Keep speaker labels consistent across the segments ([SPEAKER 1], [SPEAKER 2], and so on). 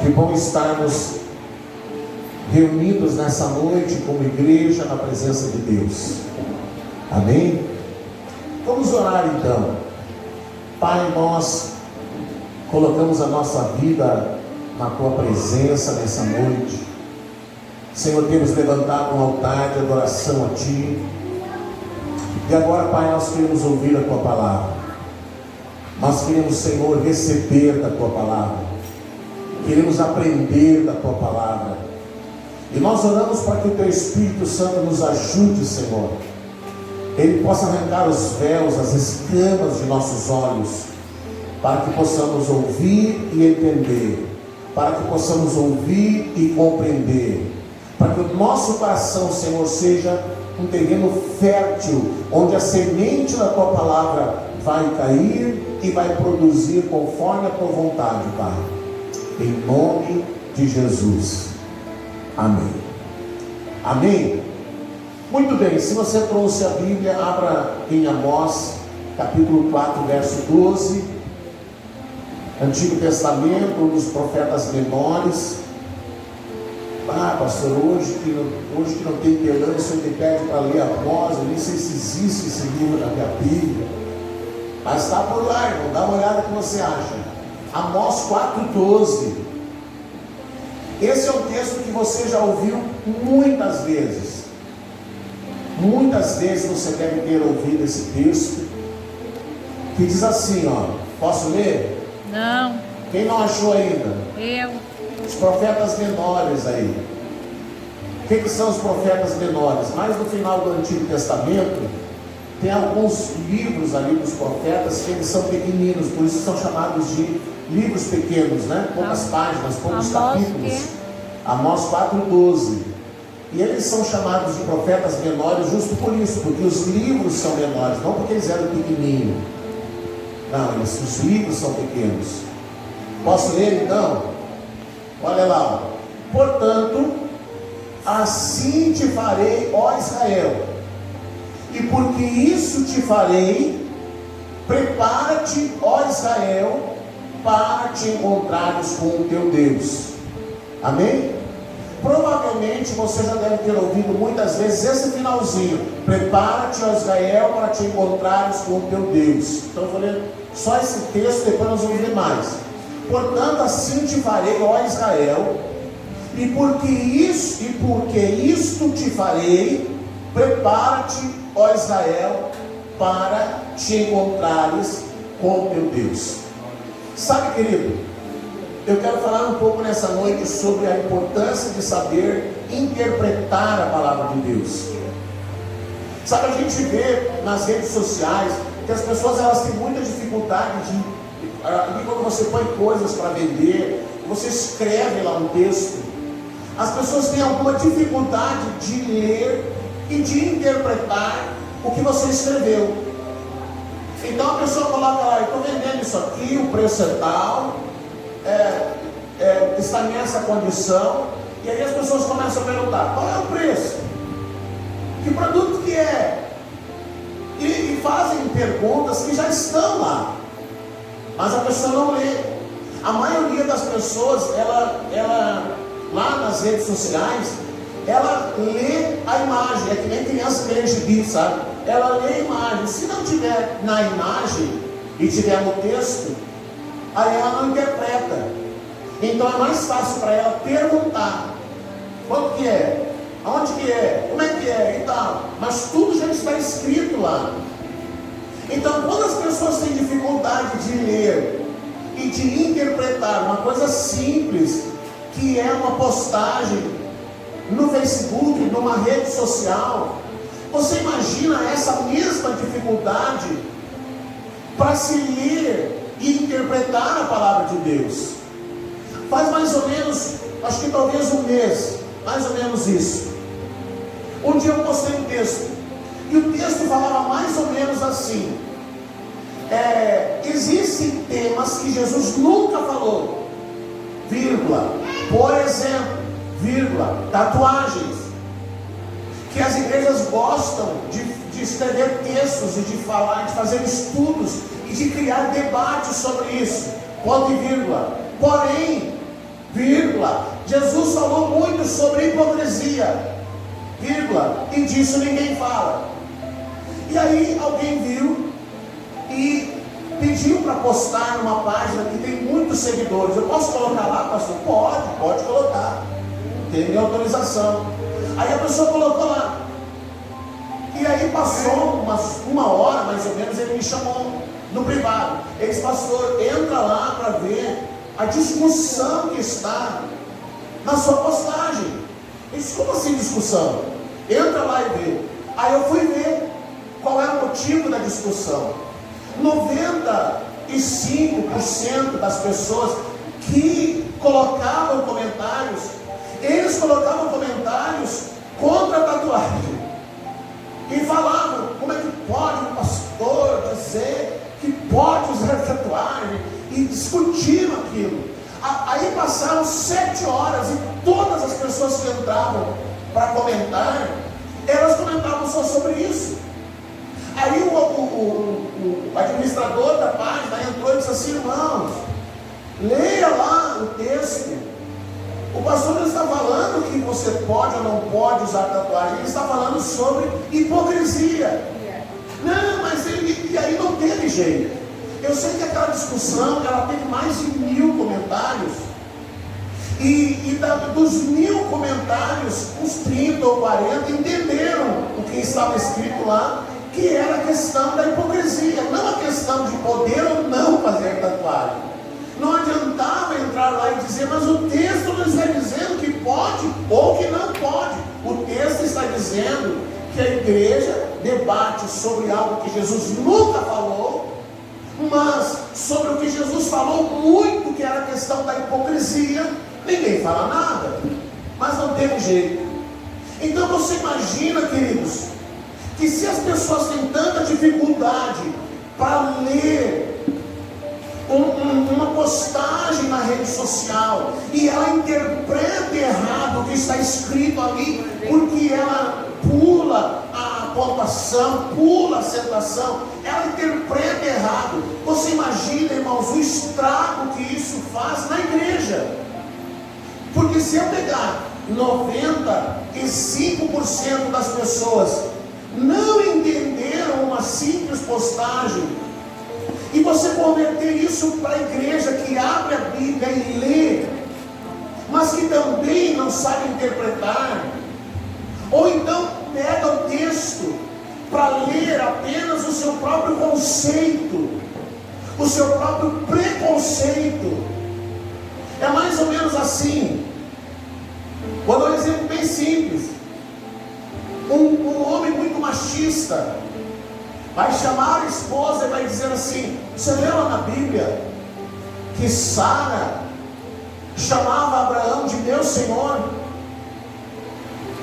[SPEAKER 1] Que bom estarmos reunidos nessa noite como igreja na presença de Deus. Amém? Vamos orar então. Pai, nós colocamos a nossa vida na Tua presença nessa noite. Senhor, temos levantado um altar de adoração a Ti. E agora, Pai, nós queremos ouvir a Tua palavra. Nós queremos, Senhor, receber da Tua palavra. Queremos aprender da Tua palavra. E nós oramos para que o Teu Espírito Santo nos ajude, Senhor. Ele possa arrancar os véus, as escamas de nossos olhos, para que possamos ouvir e entender, para que possamos ouvir e compreender, para que o nosso coração, Senhor, seja um terreno fértil, onde a semente da Tua palavra vai cair e vai produzir conforme a Tua vontade, Pai. Em nome de Jesus. Amém. Amém? Muito bem, se você trouxe a Bíblia, abra em Amós, capítulo 4, verso 12. Antigo Testamento, um dos profetas menores. Ah, pastor, hoje que não tem perdão, o senhor me pede para ler Amós. Eu nem sei se existe esse livro na minha Bíblia, mas está por lá, irmão, dá uma olhada o que você acha. Amós 4,12. Esse é um texto que você já ouviu muitas vezes. Muitas vezes você deve ter ouvido esse texto, que diz assim, ó. Posso ler?
[SPEAKER 2] Não.
[SPEAKER 1] Quem não achou ainda?
[SPEAKER 2] Eu.
[SPEAKER 1] Os profetas menores aí. O que são os profetas menores? Mais no final do Antigo Testamento, tem alguns livros ali dos profetas que eles são pequeninos, por isso são chamados de livros pequenos, né? Poucas páginas, poucos capítulos. Amós 4,12. E eles são chamados de profetas menores justo por isso, porque os livros são menores, não porque eles eram pequenininhos. Não, os livros são pequenos. Posso ler então? Olha lá. Portanto, assim te farei, ó Israel, e porque isso te farei, prepara-te, ó Israel, para te encontrares com o teu Deus. Amém? Provavelmente você já deve ter ouvido muitas vezes esse finalzinho: prepara-te, ó Israel, para te encontrares com o teu Deus. Então eu vou ler só esse texto, depois nós vamos ler mais. Portanto, assim te farei, ó Israel, e porque isto te farei, prepara-te, ó Israel, para te encontrares com o teu Deus. Sabe, querido, eu quero falar um pouco nessa noite sobre a importância de saber interpretar a palavra de Deus. Sabe, a gente vê nas redes sociais que as pessoas elas têm muita dificuldade de quando você põe coisas para vender, você escreve lá um texto, as pessoas têm alguma dificuldade de ler e de interpretar o que você escreveu. Então a pessoa coloca lá: eu estou vendendo isso aqui, o preço é tal, está nessa condição, e aí as pessoas começam a perguntar: qual é o preço? Que produto que é? E fazem perguntas que já estão lá, mas a pessoa não lê. A maioria das pessoas, ela lá nas redes sociais, ela lê a imagem. É que nem criança que lê gibi, sabe? Ela lê a imagem. Se não tiver na imagem e tiver no texto, aí ela não interpreta. Então é mais fácil para ela perguntar: quanto que é? Aonde que é? Como é que é? E tal. Mas tudo já está escrito lá. Então, quando as pessoas têm dificuldade de ler e de interpretar uma coisa simples, que é uma postagem no Facebook, numa rede social, você imagina essa mesma dificuldade para se ler e interpretar a palavra de Deus? Faz mais ou menos, acho que talvez um mês, mais ou menos isso. Um dia eu postei um texto, e o texto falava mais ou menos assim: existem temas que Jesus nunca falou, vírgula, por exemplo, vírgula, tatuagens, que as igrejas gostam de escrever textos e de falar, de fazer estudos e de criar debates sobre isso, ponto e vírgula. Porém, vírgula. Jesus falou muito sobre hipocrisia, vírgula, e disso ninguém fala. E aí alguém viu e pediu para postar numa página que tem muitos seguidores. Eu posso colocar lá, pastor? Pode colocar, tem minha autorização. Aí a pessoa colocou lá, e aí passou uma hora mais ou menos, ele me chamou no privado. Ele disse: pastor, entra lá para ver a discussão que está na sua postagem. Eu disse: como assim discussão? Entra lá e vê. Aí eu fui ver qual era o motivo da discussão. 95% das pessoas que colocavam comentários, eles colocavam comentários contra a tatuagem e falavam: como é que pode um pastor dizer que pode usar tatuagem? E discutiram aquilo. Aí passaram 7 horas e todas as pessoas que entravam para comentar, elas comentavam só sobre isso. Aí o administrador da página entrou e disse assim: irmãos, leia lá o texto. O pastor não está falando que você pode ou não pode usar tatuagem, ele está falando sobre hipocrisia. Não, mas e aí não teve jeito. Eu sei que aquela discussão, ela teve mais de 1000 comentários. E dos 1000 comentários, uns 30 ou 40 entenderam o que estava escrito lá, que era a questão da hipocrisia, não a questão de poder ou não fazer tatuagem. Não adiantava entrar lá e dizer: mas o texto não está dizendo que pode ou que não pode. O texto está dizendo que a igreja debate sobre algo que Jesus nunca falou, mas sobre o que Jesus falou muito, que era a questão da hipocrisia, ninguém fala nada. Mas não teve jeito. Então você imagina, queridos, que se as pessoas têm tanta dificuldade para ler uma postagem na rede social e ela interpreta errado o que está escrito ali, porque ela pula a pontuação, pula a acentuação, ela interpreta errado. Você imagina, irmãos, o estrago que isso faz na igreja. Porque se eu pegar 95% das pessoas não entenderam uma simples postagem, e você converter isso para a igreja que abre a Bíblia e lê, mas que também não sabe interpretar, ou então pega o texto para ler apenas o seu próprio conceito, o seu próprio preconceito. É mais ou menos assim. Vou dar um exemplo bem simples. Um homem muito machista vai chamar a esposa e vai dizer assim: você leu lá na Bíblia que Sara chamava Abraão de meu Senhor?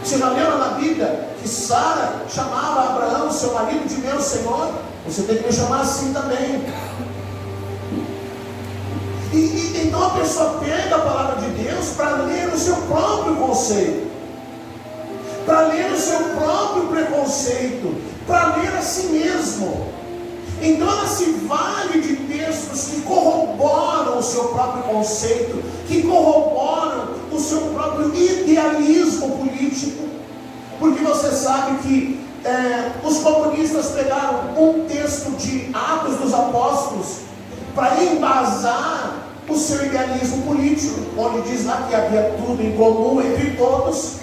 [SPEAKER 1] Você já leu lá na Bíblia que Sara chamava Abraão, seu marido, de meu Senhor? Você tem que me chamar assim também. Então a pessoa pega a palavra de Deus para ler o seu próprio conceito, para ler o seu próprio preconceito, para ler a si mesmo. Então ela se vale de textos que corroboram o seu próprio conceito, que corroboram o seu próprio idealismo político. Porque você sabe que os comunistas pegaram um texto de Atos dos Apóstolos para embasar o seu idealismo político, onde diz lá que havia tudo em comum entre todos.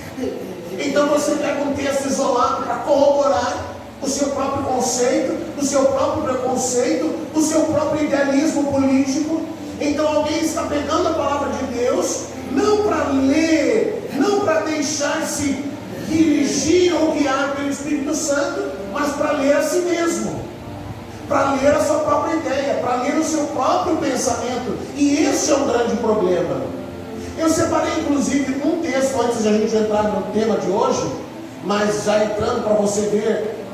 [SPEAKER 1] Então você pega um texto isolado para corroborar o seu próprio conceito, o seu próprio preconceito, o seu próprio idealismo político. Então alguém está pegando a palavra de Deus, não para ler, não para deixar-se dirigir ou guiar pelo Espírito Santo, mas para ler a si mesmo, para ler a sua própria ideia, para ler o seu próprio pensamento. E esse é um grande problema. Eu separei inclusive um texto antes de a gente entrar no tema de hoje, mas já entrando para você ver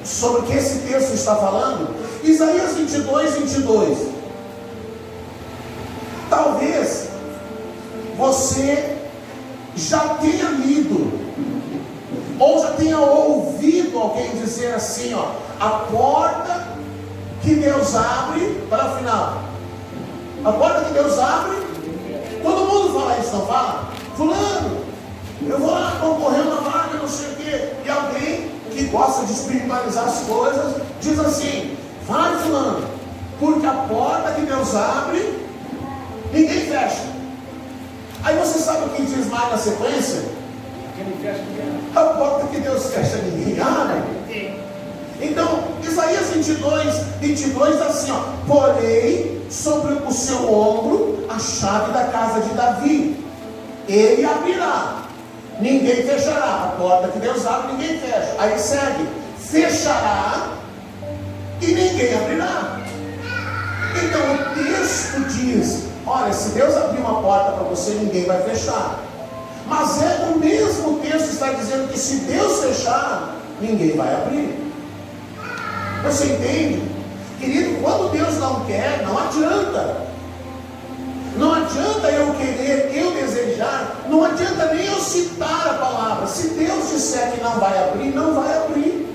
[SPEAKER 1] sobre o que esse texto está falando. Isaías 22. Talvez você já tenha lido ou já tenha ouvido alguém dizer assim, ó: a porta que Deus abre, para o final, a porta que Deus abre, Todo mundo fala isso, não fala? Fulano, eu vou lá concorrer uma vaga, não sei o quê. E alguém que gosta de espiritualizar as coisas diz assim: vai, fulano, porque a porta que Deus abre, ninguém fecha. Aí você sabe o que diz mais na sequência? A porta que Deus fecha, ninguém abre. Então, Isaías 22 assim, ó: porei sobre o seu ombro a chave da casa de Davi, ele abrirá, ninguém fechará. A porta que Deus abre, ninguém fecha. Aí segue: fechará e ninguém abrirá. Então o texto diz: olha, se Deus abrir uma porta para você, ninguém vai fechar. Mas o mesmo texto está dizendo que se Deus fechar, ninguém vai abrir. Você entende? Querido, quando Deus não quer, não adianta. Não adianta eu querer, eu desejar, não adianta nem eu citar a palavra. Se Deus disser que não vai abrir, não vai abrir.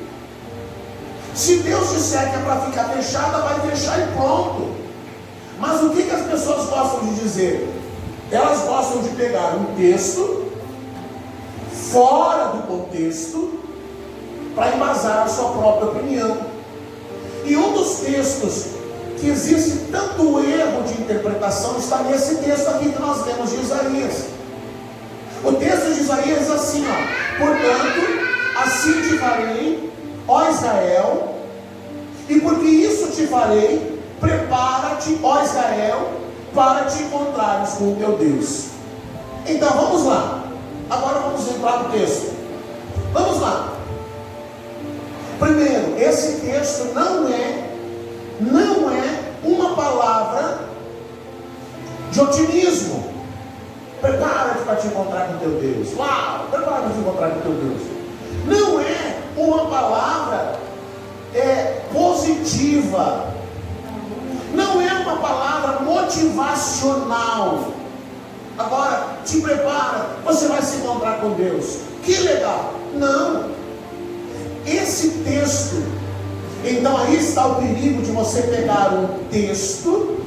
[SPEAKER 1] Se Deus disser que é para ficar fechada, vai fechar e pronto. Mas o que as pessoas gostam de dizer? Elas gostam de pegar um texto fora do contexto para embasar a sua própria opinião. E um dos textos que existe tanto erro de interpretação está nesse texto aqui que nós lemos de Isaías. O texto de Isaías diz assim, ó: portanto, assim te farei, ó Israel, e porque isso te farei, prepara-te, ó Israel, para te encontrares com o teu Deus. Então vamos lá. Agora vamos entrar no texto. Vamos lá. Primeiro, esse texto não é uma palavra de otimismo. Prepara-te para te encontrar com o teu Deus. Uau, prepara-te para te encontrar com o teu Deus. Não é uma palavra positiva. Não é uma palavra motivacional. Agora, te prepara, você vai se encontrar com Deus. Que legal. Não. Esse texto, então aí está o perigo de você pegar um texto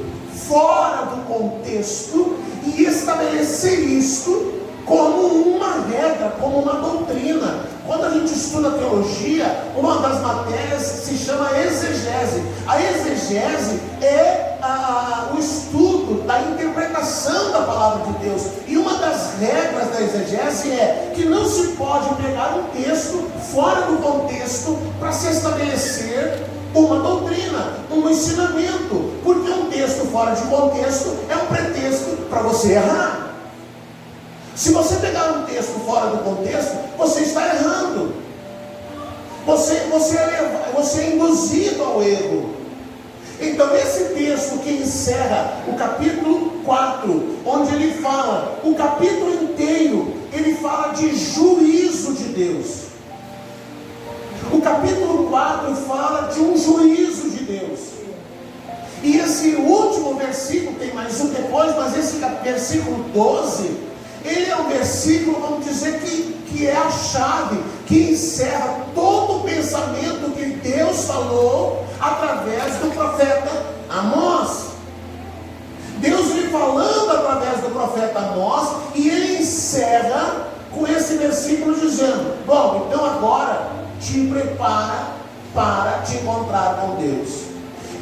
[SPEAKER 1] fora do contexto e estabelecer isto como uma regra, como uma doutrina. Quando a gente estuda teologia, uma das matérias se chama exegese. A exegese é o estudo da interpretação da palavra de Deus. E uma das regras da exegese é que não se pode pegar um texto fora do contexto para se estabelecer uma doutrina, um ensinamento, porque um texto fora de contexto é um pretexto para você errar. Se você pegar um texto fora do contexto, você está errando. Você é induzido ao erro. Então esse texto que encerra o capítulo 4, onde ele fala, o capítulo inteiro, ele fala de juízo de Deus. O capítulo 4 fala de um juízo de Deus. E esse último versículo, tem mais um depois, mas esse versículo 12, ele é um versículo, vamos dizer, que é a chave, que encerra todo o pensamento que Deus falou através do profeta Amós. Deus vem falando através do profeta Amós, e ele encerra com esse versículo dizendo: bom, então agora te prepara para te encontrar com Deus.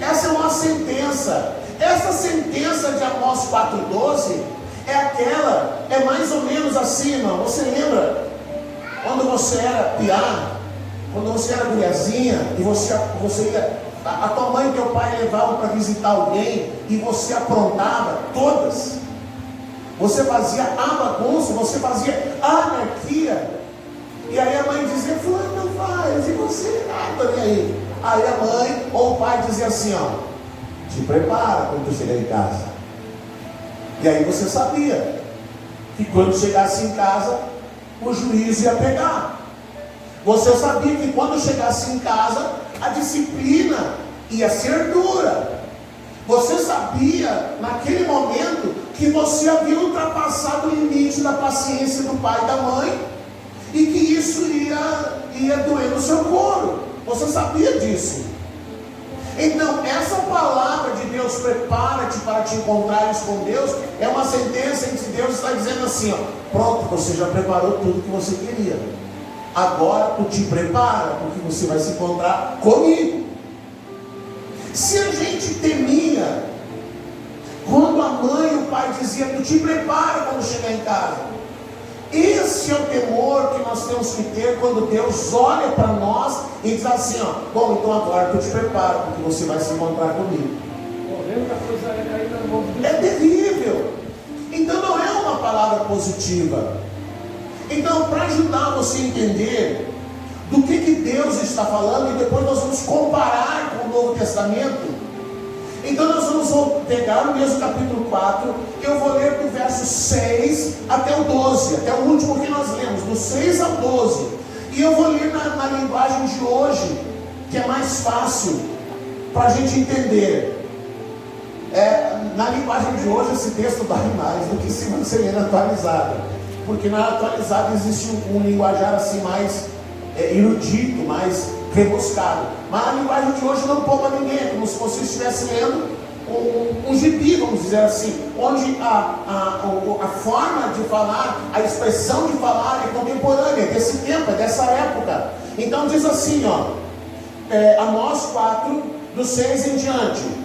[SPEAKER 1] Essa é uma sentença. Essa sentença de Amós 4,12 é mais ou menos assim, irmão. Você lembra quando você era piá, quando você era guriazinha, e você ia, a tua mãe e teu pai levavam para visitar alguém, e você aprontava todas, você fazia a bagunça, você fazia a anarquia, e aí a mãe dizia: fulano não faz, e você nada, e aí a mãe ou o pai dizia assim, ó: te prepara quando tu chegar em casa. E aí você sabia que quando chegasse em casa, o juiz ia pegar. Você sabia que quando chegasse em casa, a disciplina ia ser dura. Você sabia, naquele momento, que você havia ultrapassado o limite da paciência do pai e da mãe, e que isso ia doer no seu couro. Você sabia disso. Então, essa palavra de Deus, prepara-te para te encontrares com Deus, é uma sentença em que Deus está dizendo assim, ó, pronto, você já preparou tudo que você queria. Agora tu te prepara, porque você vai se encontrar comigo. Se a gente temia, quando a mãe e o pai diziam, tu te prepara quando chegar em casa. Esse é o temor que nós temos que ter quando Deus olha para nós e diz assim, ó, bom, então agora tu te prepara, porque você vai se encontrar comigo. É terrível. Então não é uma palavra positiva. Então, para ajudar você a entender do que Deus está falando, e depois nós vamos comparar com o Novo Testamento. Então nós vamos pegar o mesmo capítulo 4, eu vou ler do verso 6 até o 12, até o último que nós lemos, do 6 ao 12. E eu vou ler na linguagem de hoje, que é mais fácil para a gente entender. Na linguagem de hoje esse texto dá mais do que se você ler na atualizada, porque na atualizada existe um linguajar assim mais erudito, mais rebuscado, mas a linguagem de hoje não poupa ninguém, é como se você estivesse lendo um gibi, vamos dizer assim, onde a forma de falar, a expressão de falar é contemporânea, é desse tempo, é dessa época. Então diz assim, ó, Amós 4, do 6 em diante,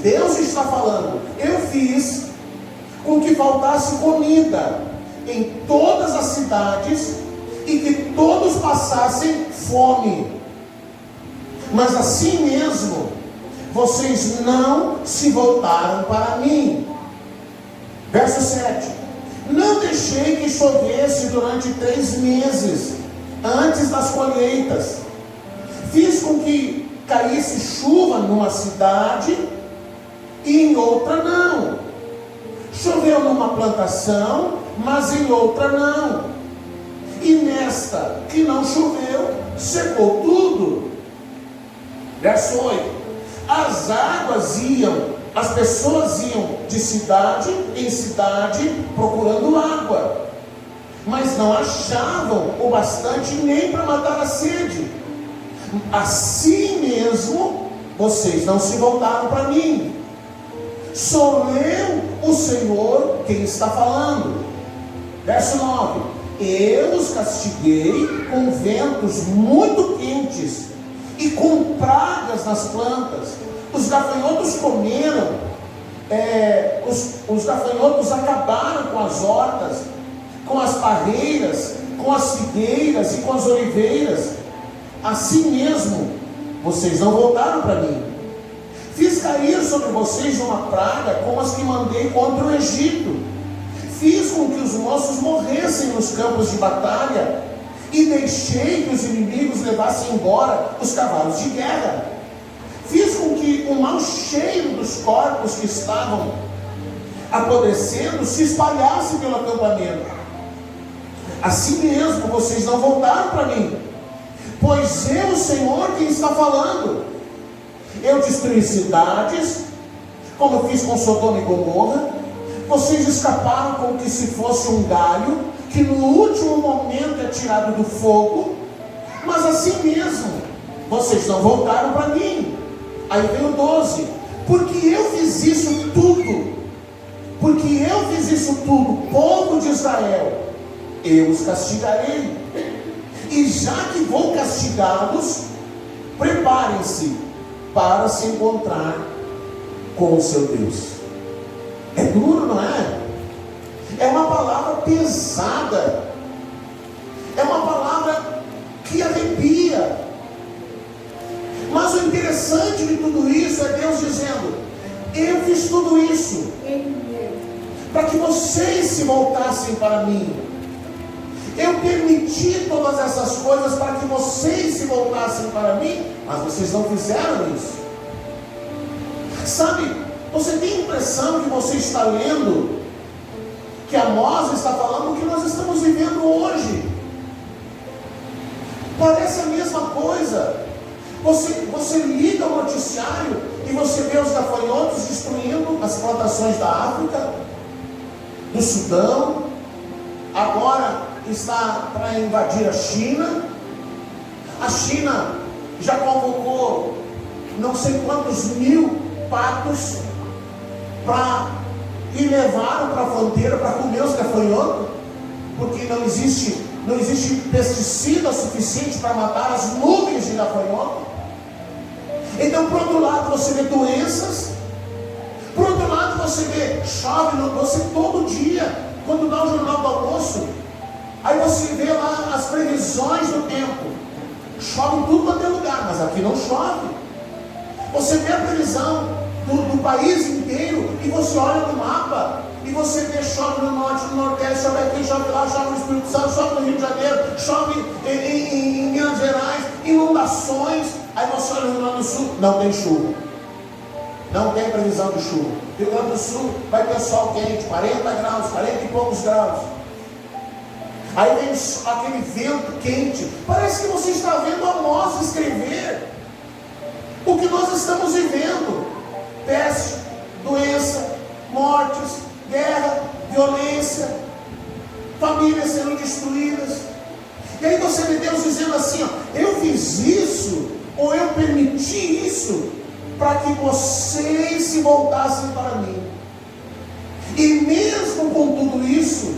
[SPEAKER 1] Deus está falando, eu fiz com que faltasse comida em todas as cidades e que todos passassem fome, mas assim mesmo vocês não se voltaram para mim. Verso 7, não deixei que chovesse durante 3 meses antes das colheitas, fiz com que caísse chuva numa cidade e em outra não, choveu numa plantação, mas em outra não, e nesta que não choveu, secou tudo. Verso 8, as pessoas iam de cidade em cidade procurando água, mas não achavam o bastante nem para matar a sede. Assim mesmo vocês não se voltaram para mim. Sou eu, o Senhor, quem está falando. Verso 9, eu os castiguei com ventos muito quentes e com pragas nas plantas. Os gafanhotos comeram, os gafanhotos acabaram com as hortas, com as parreiras, com as figueiras e com as oliveiras. Assim mesmo vocês não voltaram para mim. Fiz cair sobre vocês uma praga como as que mandei contra o Egito. Fiz com que os moços morressem nos campos de batalha e deixei que os inimigos levassem embora os cavalos de guerra. Fiz com que o mau cheiro dos corpos que estavam apodrecendo se espalhasse pelo acampamento. Assim mesmo vocês não voltaram para mim, pois eu, o Senhor, quem está falando. Eu destruí cidades, como eu fiz com Sodoma e Gomorra. Vocês escaparam como que se fosse um galho, que no último momento é tirado do fogo. Mas assim mesmo, vocês não voltaram para mim. Aí vem o 12, porque eu fiz isso tudo, povo de Israel, eu os castigarei. E já que vou castigá-los, preparem-se para se encontrar com o seu Deus. É duro, não é? É uma palavra pesada, é uma palavra que arrepia. Mas o interessante de tudo isso é Deus dizendo: eu fiz tudo isso para que vocês se voltassem para mim. Eu permiti todas essas coisas para que vocês se voltassem para mim, mas vocês não fizeram isso. Sabe, você tem a impressão que você está lendo, que Amós está falando o que nós estamos vivendo hoje. Parece a mesma coisa. Você liga o noticiário e você vê os gafanhotos destruindo as plantações da África, do Sudão, agora está para invadir a China. A China já convocou não sei quantos mil patos e levaram para a fronteira para comer os gafanhotos, porque não existe pesticida suficiente para matar as nuvens de gafanhoto. Então, por outro lado, você vê doenças, por outro lado, chove, você todo dia, quando dá o jornal do almoço, aí você vê lá as previsões do tempo, chove em tudo quanto é lugar, mas aqui não chove. Você vê a previsão do país inteiro, e você olha no mapa, e você vê, chove no norte, no nordeste, chove aqui, chove lá, chove no Espírito Santo, chove no Rio de Janeiro, chove em Minas Gerais, inundações. Aí você olha no Rio Grande do Sul, não tem chuva, não tem previsão de chuva. Rio Grande do Sul vai ter sol quente, 40 graus, 40 e poucos graus. Aí vem aquele vento quente, parece que você está vendo Amós escrever o que nós estamos vivendo: peste, doença, mortes, guerra, violência, famílias sendo destruídas. E aí você vê Deus dizendo assim, ó, eu fiz isso, ou eu permiti isso, para que vocês se voltassem para mim. E mesmo com tudo isso,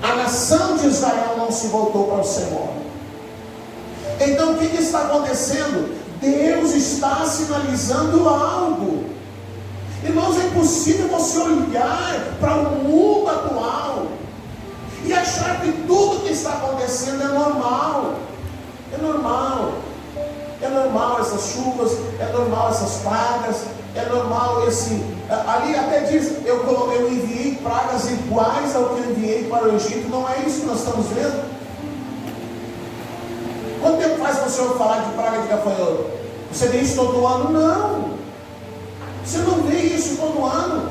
[SPEAKER 1] a nação de Israel não se voltou para o Senhor. Então o que está acontecendo? Deus está sinalizando algo. Irmãos, é impossível você olhar para o mundo atual e achar que tudo que está acontecendo é normal. É normal. É normal essas chuvas, é normal essas pragas, é normal ali até diz, eu enviei pragas iguais ao que eu enviei para o Egito. Não é isso que nós estamos vendo? Quanto tempo faz para o Senhor falar de praga de gafanhoto? Você vê isso todo ano? Não. Você não vê isso todo ano.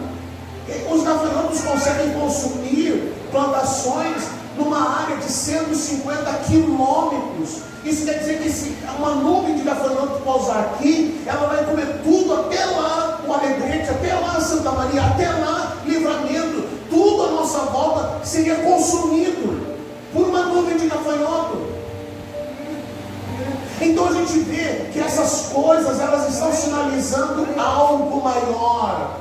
[SPEAKER 1] Os gafanhotos conseguem consumir plantações numa área de 150 quilômetros. Isso quer dizer que se uma nuvem de gafanhoto pousar aqui, ela vai comer tudo até lá, o Alegrete, até lá Santa Maria, até lá Livramento, tudo à nossa volta seria consumido por uma nuvem de gafanhoto. Então a gente vê que essas coisas, elas estão sinalizando algo maior.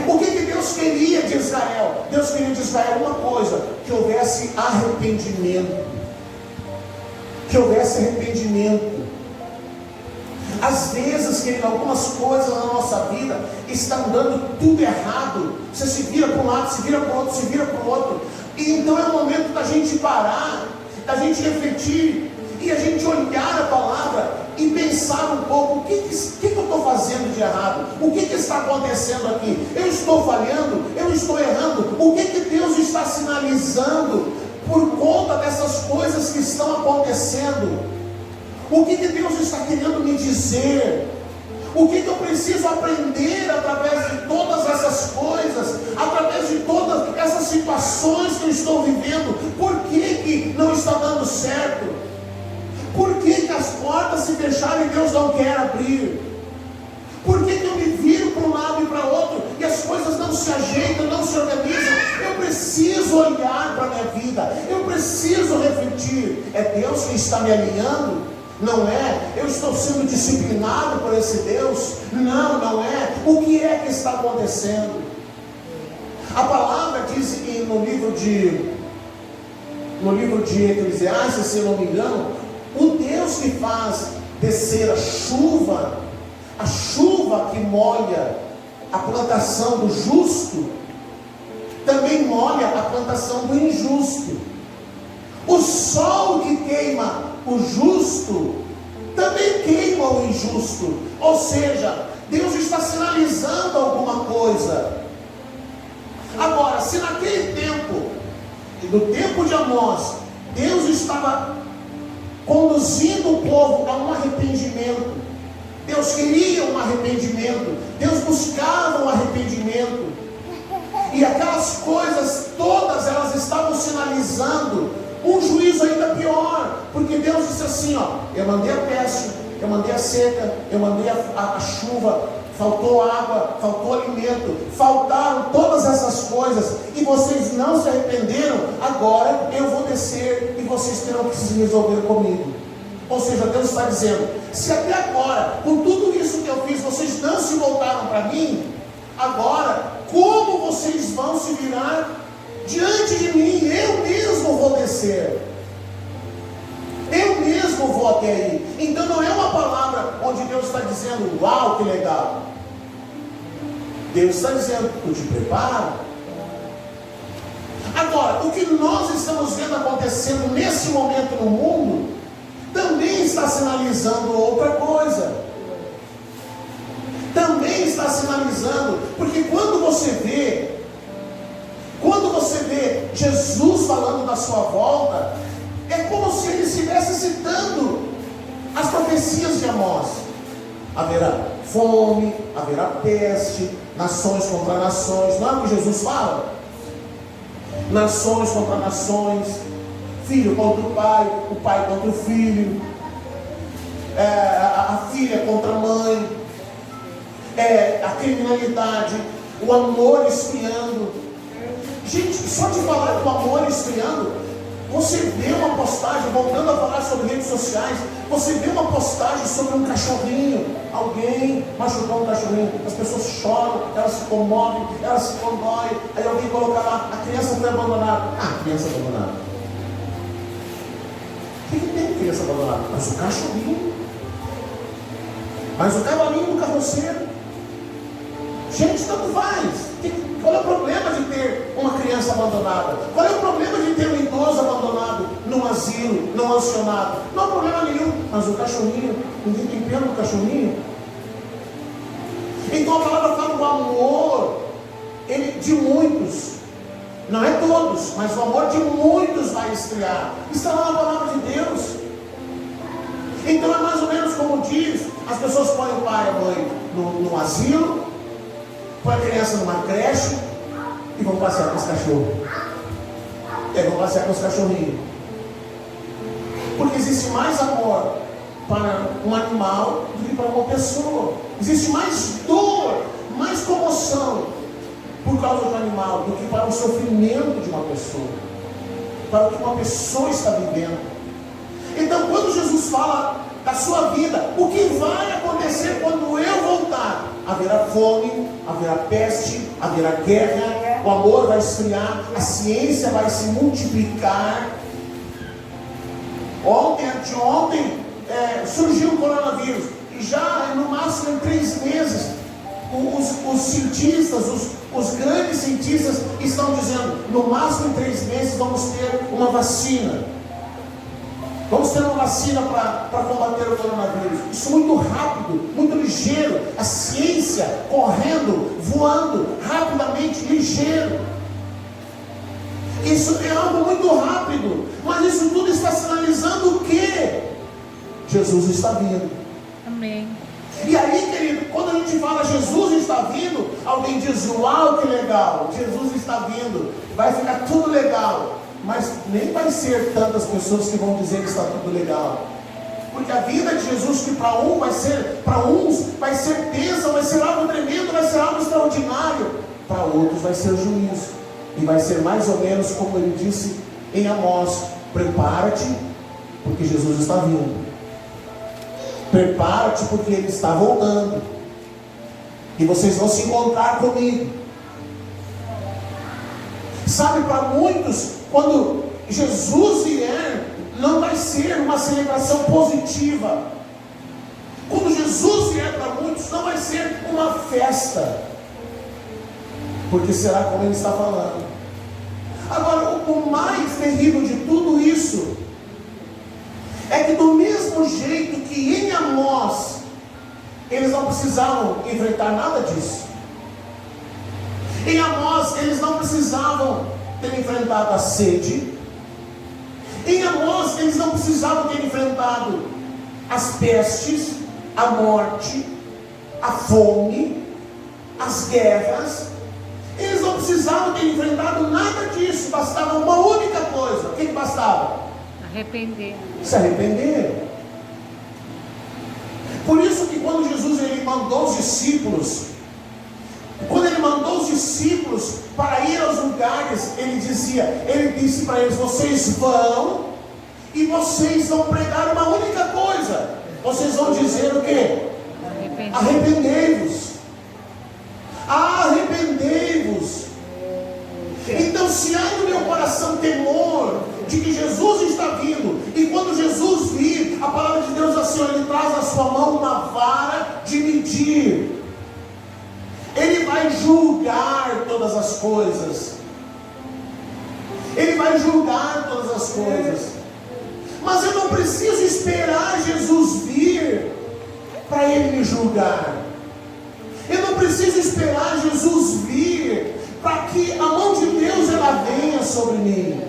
[SPEAKER 1] O que Deus queria de Israel? Deus queria de Israel uma coisa: que houvesse arrependimento. Que houvesse arrependimento. Às vezes, querido, algumas coisas na nossa vida estão dando tudo errado. Você se vira para um lado, se vira para o outro, se vira para o outro. E então é o momento da gente parar, da gente refletir e a gente olhar a palavra e pensar um pouco: o que eu estou fazendo de errado? O que está acontecendo aqui? Eu estou falhando? Eu estou errando? O que Deus está sinalizando por conta dessas coisas que estão acontecendo? O que Deus está querendo me dizer? O que eu preciso aprender através de todas essas coisas, através de todas essas situações que eu estou vivendo? Por que não está dando certo? Por que as portas se fecharam e Deus não quer abrir? Por que eu me viro para um lado e para outro e as coisas não se ajeitam, não se organizam? Eu preciso olhar para a minha vida, eu preciso refletir. É Deus que está me alinhando? Não é. Eu estou sendo disciplinado por esse Deus? Não, não é. O que é que está acontecendo? A palavra diz no livro de Eclesiastes, se não me engano, o Deus que faz descer a chuva que molha a plantação do justo, também molha a plantação do injusto. O sol que queima o justo também queima o injusto. Ou seja, Deus está sinalizando alguma coisa. Agora, se naquele tempo, no tempo de Amós, Deus estava conduzindo o povo a um arrependimento, Deus queria um arrependimento, Deus buscava um arrependimento, e aquelas coisas todas, elas estavam sinalizando um juízo ainda pior, porque Deus disse assim, ó: eu mandei a peste, eu mandei a seca, eu mandei a chuva, faltou água, faltou alimento, faltaram todas essas coisas, e vocês não se arrependeram. Agora eu vou descer e vocês terão que se resolver comigo. Ou seja, Deus está dizendo: se até agora, com tudo isso que eu fiz, vocês não se voltaram para mim, agora, como vocês vão se virar diante de mim? Eu mesmo vou descer, eu mesmo vou até aí. Então não é uma palavra onde Deus está dizendo: uau, que legal. Deus está dizendo: tu te prepara. Agora, o que nós estamos vendo acontecendo nesse momento no mundo também está sinalizando outra coisa. Também está sinalizando, porque quando você vê Jesus falando da sua volta, é como se ele estivesse citando as profecias de Amós. Haverá fome, haverá peste, nações contra nações. Não é o que Jesus fala? Nações contra nações, filho contra o pai contra o filho, a filha contra a mãe, a criminalidade, o amor esfriando. Gente, só de falar do amor esfriando, você vê uma postagem, voltando a falar sobre redes sociais, você vê uma postagem sobre um cachorrinho, alguém machucou um cachorrinho, as pessoas choram, elas se comovem, elas se condoem, aí alguém coloca lá: a criança foi abandonada. Ah, criança abandonada. O que tem criança abandonada? Mas o cachorrinho, mas o cavalinho do carroceiro. Gente, tanto faz. Qual é o problema de ter uma criança abandonada? Qual é o problema de ter um idoso abandonado num asilo, num pensionado? Não há problema nenhum. Mas o cachorrinho, ninguém tem pena do cachorrinho. Então a palavra fala do amor, ele de muitos, não é todos, mas o amor de muitos vai esfriar. Está lá na palavra de Deus. Então é mais ou menos como diz: as pessoas põem o pai e a mãe no asilo, põe a criança numa creche e vão passear com os cachorros. Vão passear com os cachorrinhos. Porque existe mais amor para um animal do que para uma pessoa. Existe mais dor, mais comoção por causa do animal do que para o sofrimento de uma pessoa, para o que uma pessoa está vivendo. Então, quando Jesus fala da sua vida, o que vai acontecer quando eu voltar? Haverá fome, haverá peste, haverá guerra, o amor vai esfriar, a ciência vai se multiplicar. Anteontem surgiu o coronavírus, e já no máximo em 3 meses, os cientistas, os grandes cientistas estão dizendo: no máximo em 3 meses vamos ter uma vacina. Vamos ter uma vacina para combater o coronavírus. Isso muito rápido, muito ligeiro. A ciência correndo, voando, rapidamente, ligeiro. Isso é algo muito rápido. Mas isso tudo está sinalizando o quê? Jesus está vindo.
[SPEAKER 2] Amém.
[SPEAKER 1] E aí, querido, quando a gente fala Jesus está vindo, alguém diz: uau, que legal, Jesus está vindo, vai ficar tudo legal. Mas nem vai ser tantas pessoas que vão dizer que está tudo legal. Porque a vida de Jesus, que para uns vai ser tensa, vai ser algo tremendo, vai ser algo extraordinário, para outros vai ser juízo. E vai ser mais ou menos como ele disse em Amós: prepara-te, porque Jesus está vindo. Prepara-te, porque ele está voltando. E vocês vão se encontrar comigo. Sabe, para muitos, quando Jesus vier, não vai ser uma celebração positiva. Quando Jesus vier para muitos, não vai ser uma festa, porque será como ele está falando. Agora, o mais terrível de tudo isso é que, do mesmo jeito que em Amós eles não precisavam enfrentar nada disso, em Amós eles não precisavam ter enfrentado a sede, em Amós eles não precisavam ter enfrentado as pestes, a morte, a fome, as guerras. Eles não precisavam ter enfrentado nada disso. Bastava uma única coisa. O que bastava?
[SPEAKER 2] Arrepender.
[SPEAKER 1] Se arrepender. Por isso que quando Jesus ele mandou os discípulos, para ir aos lugares, ele disse para eles: vocês vão E vocês vão pregar uma única coisa. Vocês vão dizer o quê? Arrependei-vos. Arrependei-vos. Então, se há no meu coração temor de que Jesus está vindo, e quando Jesus vir, a palavra de Deus assim, ele traz na sua mão uma vara de medir. Ele vai julgar todas as coisas. Ele vai julgar todas as coisas. Mas eu não preciso esperar Jesus vir para Ele me julgar. Eu não preciso esperar Jesus vir para que a mão de Deus ela venha sobre mim.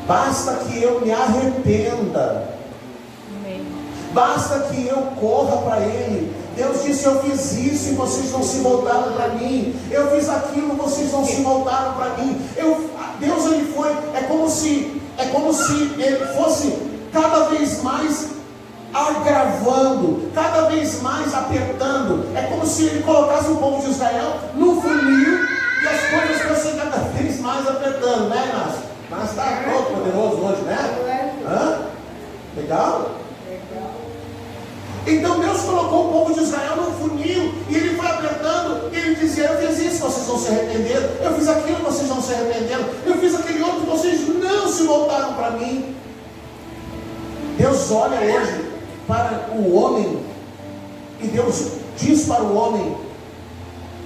[SPEAKER 1] Basta que eu me arrependa. Basta que eu corra para Ele. Deus disse: eu fiz isso e vocês não se voltaram para mim. Eu fiz aquilo, vocês não se voltaram para mim. Deus, ele foi, é como se ele fosse cada vez mais agravando, cada vez mais apertando. É como se ele colocasse o povo de Israel no funil e as coisas fossem cada vez mais apertando, né, Inácio? Mas está todo poderoso hoje, né? Hã? Legal? Então Deus colocou o povo de Israel no funil e ele foi apertando, e ele dizia: eu fiz isso, vocês não se arrependeram. Eu fiz aquilo, vocês não se arrependeram. Eu fiz aquele outro, vocês não se voltaram para mim. Deus olha hoje para o homem e Deus diz para o homem: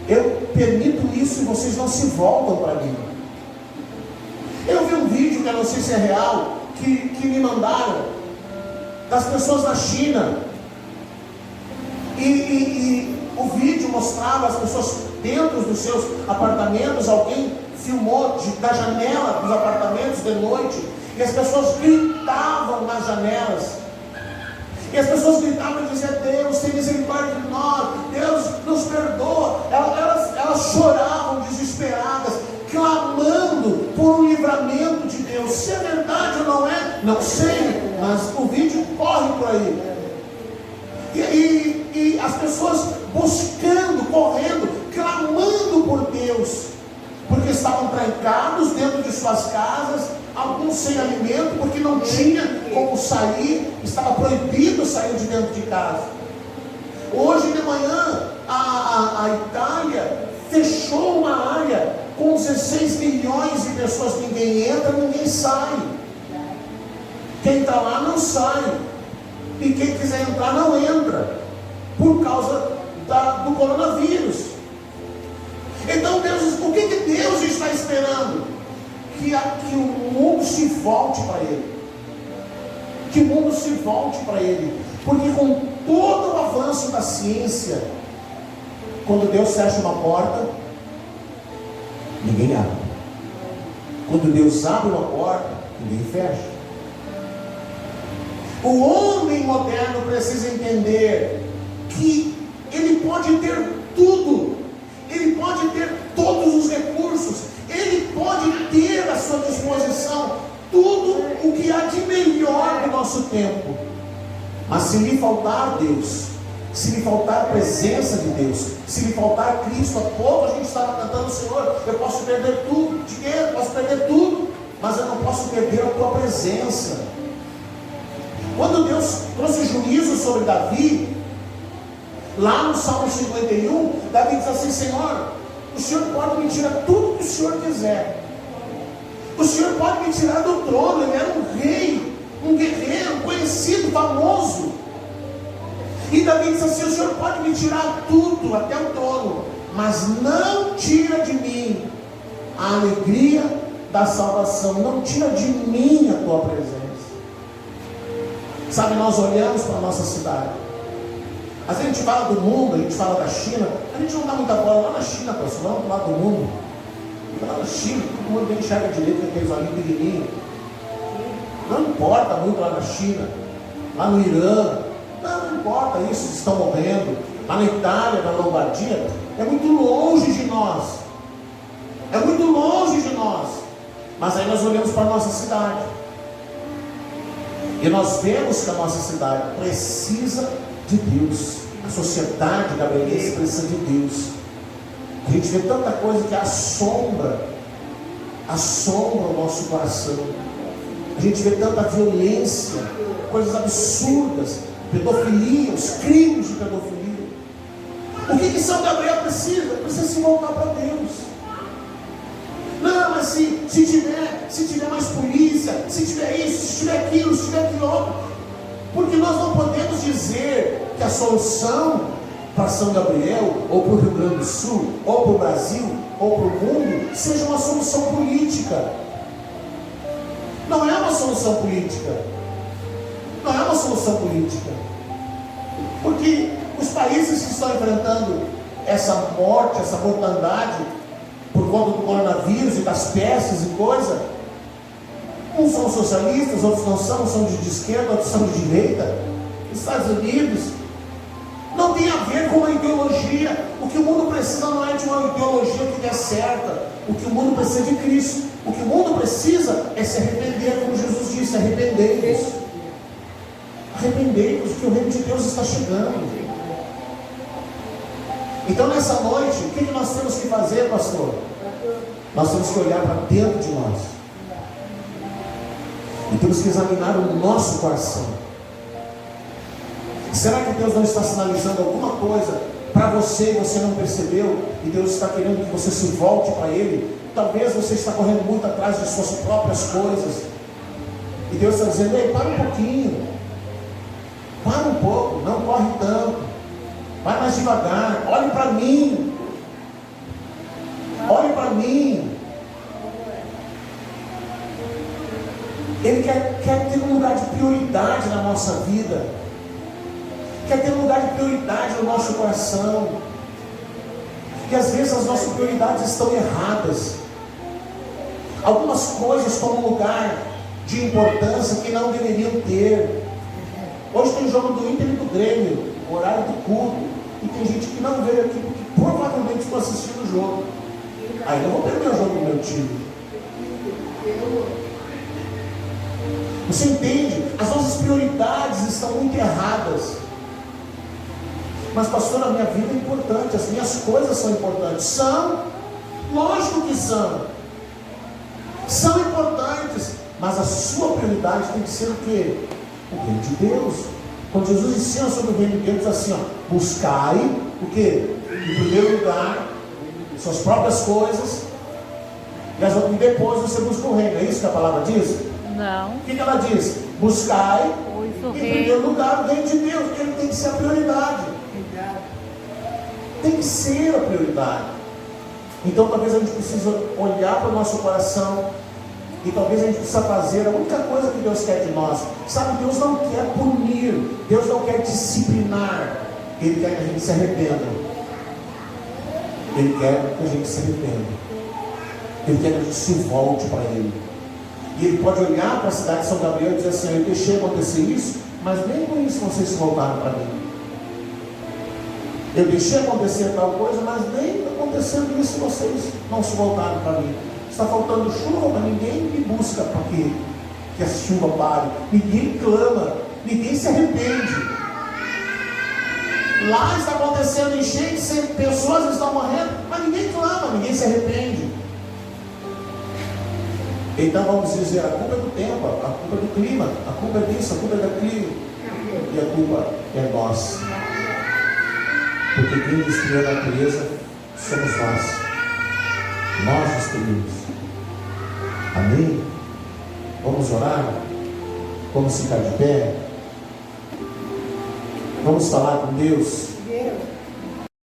[SPEAKER 1] eu permito isso e vocês não se voltam para mim. Eu vi um vídeo, que eu não sei se é real, que me mandaram, das pessoas na China. E o vídeo mostrava as pessoas dentro dos seus apartamentos. Alguém filmou da janela dos apartamentos de noite, e as pessoas gritavam nas janelas. E as pessoas gritavam e diziam: Deus, tem misericórdia de nós, Deus nos perdoa. Elas choravam desesperadas, clamando por um livramento de Deus. Se é verdade ou não é, não sei, mas o vídeo corre por aí. E as pessoas buscando, correndo, clamando por Deus, porque estavam trancados dentro de suas casas, alguns sem alimento, porque não tinha como sair, estava proibido sair de dentro de casa. Hoje de manhã, a Itália fechou uma área com 16 milhões de pessoas, ninguém entra, ninguém sai. Quem está lá não sai. E quem quiser entrar não entra, por causa do coronavírus. Então Deus, o que Deus está esperando? Que o mundo se volte para Ele. Que o mundo se volte para Ele. Porque com todo o avanço da ciência, quando Deus fecha uma porta, ninguém abre. Quando Deus abre uma porta, ninguém fecha. O homem moderno precisa entender que ele pode ter tudo, ele pode ter todos os recursos, ele pode ter à sua disposição tudo o que há de melhor no nosso tempo. Mas se lhe faltar Deus, se lhe faltar a presença de Deus, se lhe faltar Cristo, há pouco a gente estava cantando: Senhor, eu posso perder tudo, dinheiro, posso perder tudo, mas eu não posso perder a tua presença. Quando Deus trouxe juízo sobre Davi, lá no Salmo 51, Davi diz assim: Senhor, o Senhor pode me tirar tudo que o Senhor quiser. O Senhor pode me tirar do trono. Ele era um rei, um guerreiro, conhecido, famoso. E Davi diz assim: o Senhor pode me tirar tudo, até o trono, mas não tira de mim a alegria da salvação. Não tira de mim a tua presença. Sabe, nós olhamos para a nossa cidade. Às vezes a gente fala do mundo, a gente fala da China. A gente não dá muita bola lá na China, pessoal. Vamos do lado do mundo. Fica lá na China, todo mundo nem enxerga direito com aqueles olhinhos pequenininhos. Não importa muito lá na China, lá no Irã. Não importa isso, se estão morrendo. Lá na Itália, na Lombardia, é muito longe de nós. É muito longe de nós. Mas aí nós olhamos para a nossa cidade. E nós vemos que a nossa cidade precisa de Deus. A sociedade gabriense precisa de Deus. A gente vê tanta coisa que assombra o nosso coração. A gente vê tanta violência, coisas absurdas, pedofilia, os crimes de pedofilia. O que São Gabriel precisa? Precisa se voltar para Deus. Não, mas se tiver mais polícia, se tiver isso, se tiver aquilo, se tiver aquilo outro. Porque nós não podemos dizer que a solução para São Gabriel, ou para o Rio Grande do Sul, ou para o Brasil, ou para o mundo, seja uma solução política. Não é uma solução política. Não é uma solução política. Porque os países que estão enfrentando essa morte, essa mortandade, por conta do coronavírus e das pestes e coisa, uns são socialistas, outros não são de esquerda, outros são de direita. Estados Unidos não tem a ver com uma ideologia. O que o mundo precisa não é de uma ideologia que dê certa. O que o mundo precisa é de Cristo. O que o mundo precisa é se arrepender, como Jesus disse: arrependei-vos. Arrependei-vos, que o reino de Deus está chegando. Então nessa noite, o que nós temos que fazer, pastor? Nós temos que olhar para dentro de nós e temos que examinar o nosso coração. Será que Deus não está sinalizando alguma coisa para você e você não percebeu? E Deus está querendo que você se volte para Ele? Talvez você está correndo muito atrás de suas próprias coisas, e Deus está dizendo: ei, para um pouquinho, para um pouco, não corre tanto, vai mais devagar, olhe para mim, olhe para mim. Ele quer ter um lugar de prioridade na nossa vida, quer ter um lugar de prioridade no nosso coração. E às vezes as nossas prioridades estão erradas. Algumas coisas tomam lugar de importância que não deveriam ter. Hoje tem jogo do Inter e do Grêmio, horário do culto, e tem gente que não veio aqui porque provavelmente ficou assistindo o jogo. Aí eu vou perder o jogo do meu time. Você entende? As nossas prioridades estão muito erradas. Mas pastor, a minha vida é importante, as minhas coisas são importantes. São, lógico que são. São importantes, mas a sua prioridade tem que ser o quê? O reino de Deus. Quando Jesus ensina sobre o reino de Deus, diz assim: ó, buscai o quê? Em primeiro lugar, suas próprias coisas, e depois você busca o reino. É isso que a palavra diz?
[SPEAKER 2] Não.
[SPEAKER 1] O que ela diz? Buscai em primeiro lugar o reino de Deus. Ele tem que ser a prioridade. Tem que ser a prioridade. Então talvez a gente precise olhar para o nosso coração, e talvez a gente precisa fazer a única coisa que Deus quer de nós. Sabe, Deus não quer punir, Deus não quer disciplinar, Ele quer que a gente se arrependa. Ele quer que a gente se arrependa. Ele quer que a gente se volte para Ele. E Ele pode olhar para a cidade de São Gabriel e dizer assim: eu deixei acontecer isso, mas nem com isso vocês se voltaram para mim. Eu deixei acontecer tal coisa, mas nem acontecendo isso vocês não se voltaram para mim. Está faltando chuva, mas ninguém me busca para que a chuva pare. Ninguém clama, ninguém se arrepende. Lá está acontecendo enchente, pessoas estão morrendo, mas ninguém clama, ninguém se arrepende. Então vamos dizer: a culpa é do tempo, a culpa é do clima, a culpa é disso, a culpa é daquilo, e a culpa é nossa. Porque quem destruiu a natureza somos nós destruímos. Amém? Vamos orar? Vamos ficar de pé? Vamos falar com Deus?